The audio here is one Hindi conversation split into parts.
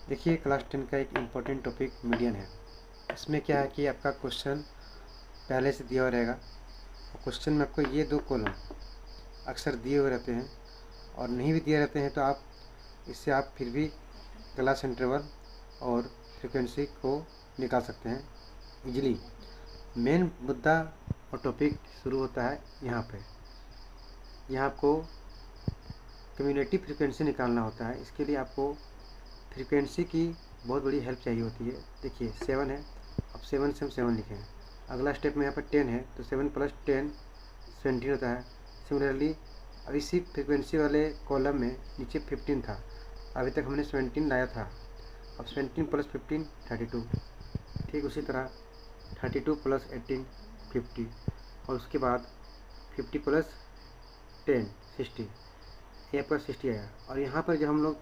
देखिए क्लास 10 का एक इम्पोर्टेंट टॉपिक मीडियन है। इसमें क्या है कि आपका क्वेश्चन पहले से दिया हुआ रहेगा और क्वेश्चन में आपको ये दो कॉलम अक्सर दिए हुए रहते हैं और नहीं भी दिए रहते हैं तो आप इससे आप फिर भी क्लास इंटरवल और फ्रीक्वेंसी को निकाल सकते हैं इजीली। मेन मुद्दा और टॉपिक शुरू होता है यहाँ पे। यहाँ आपको कम्युनिटी फ्रीक्वेंसी निकालना होता है। इसके लिए आपको फ्रीक्वेंसी की बहुत बड़ी हेल्प चाहिए होती है। देखिए 7 है, अब 7 से हम 7 लिखें। अगला स्टेप में यहाँ पर 10 है तो 7 + 10 17 होता है। सिमिलरली अब इसी फ्रीक्वेंसी वाले कॉलम में नीचे 15 था, अभी तक हमने 17 लाया था। अब 17 + 15 32। ठीक उसी तरह 32 + 18 50 और उसके बाद 50 + 10 60, ए पर 60 आया। और यहाँ पर जब हम लोग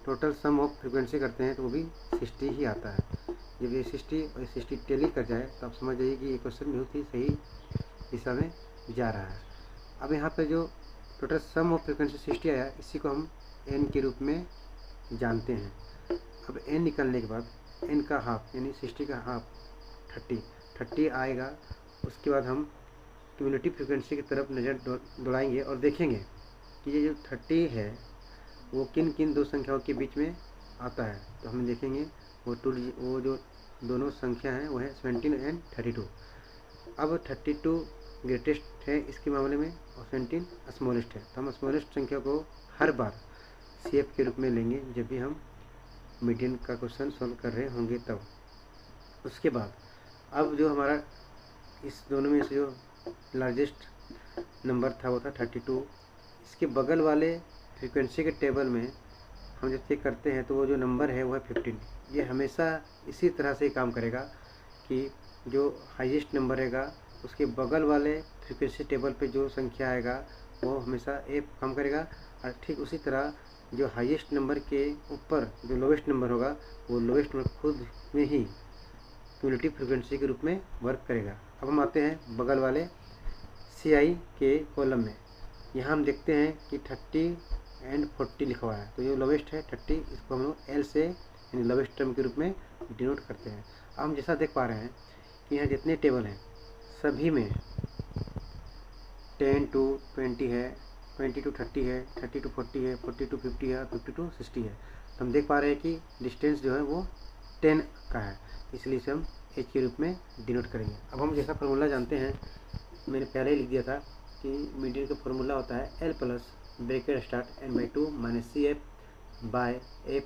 टोटल सम ऑफ फ्रीक्वेंसी करते हैं तो वो भी 60 ही आता है। जब ये 60 और 60 टेली कर जाए तो आप समझ जाइए कि ये क्वेश्चन बहुत ही सही दिशा में जा रहा है। अब यहाँ पे जो टोटल सम ऑफ फ्रीक्वेंसी 60 आया, इसी को हम n के रूप में जानते हैं। अब n निकलने के बाद n का हाफ यानी 60 का हाफ 30 आएगा। उसके बाद हम क्यूमुलेटिव फ्रीक्वेंसी की तरफ नज़र दौड़ाएंगे और देखेंगे कि ये जो 30 है वो किन किन दो संख्याओं के बीच में आता है। तो हम देखेंगे वो जो दोनों संख्या हैं वो है 17 और 32। अब 32 ग्रेटेस्ट है इसके मामले में और 17 स्मॉलेस्ट है, तो हम स्मॉलेस्ट संख्या को हर बार CF के रूप में लेंगे जब भी हम मीडियन का क्वेश्चन सॉल्व कर रहे होंगे तब। उसके बाद अब जो हमारा इस दोनों में से जो लार्जेस्ट नंबर था वो था 32। इसके बगल वाले फ्रीक्वेंसी के टेबल में हम जब चेक करते हैं तो वो जो नंबर है वो है 15। ये हमेशा इसी तरह से काम करेगा कि जो हाईएस्ट नंबर रहेगा उसके बगल वाले फ्रीक्वेंसी टेबल पे जो संख्या आएगा वो हमेशा ए काम करेगा। और ठीक उसी तरह जो हाईएस्ट नंबर के ऊपर जो लोवेस्ट नंबर होगा वो लोवेस्ट नंबर खुद में ही क्यूमुलेटिव फ्रीक्वेंसी के रूप में वर्क करेगा। अब हम आते हैं बगल वाले CI के कॉलम में। यहाँ हम देखते हैं कि 30 और 40 लिखा हुआ है, तो जो लोवेस्ट है 30, इसको हम लोग L से यानी लोवेस्ट टर्म के रूप में डिनोट करते हैं। अब हम जैसा देख पा रहे हैं कि यहाँ जितने टेबल हैं सभी में 10 to 20 है, 20 to 30 है, 30 to 40 है, 40 to 50 है, 50 to 60 है। तो हम देख पा रहे हैं कि डिस्टेंस जो है वो 10 का है, इसलिए इसे हम H के रूप में डिनोट करेंगे। अब हम जैसा फार्मूला जानते हैं, मैंने पहले ही लिख दिया था कि मीडियन का फार्मूला होता है L+ (n/2 - CF/F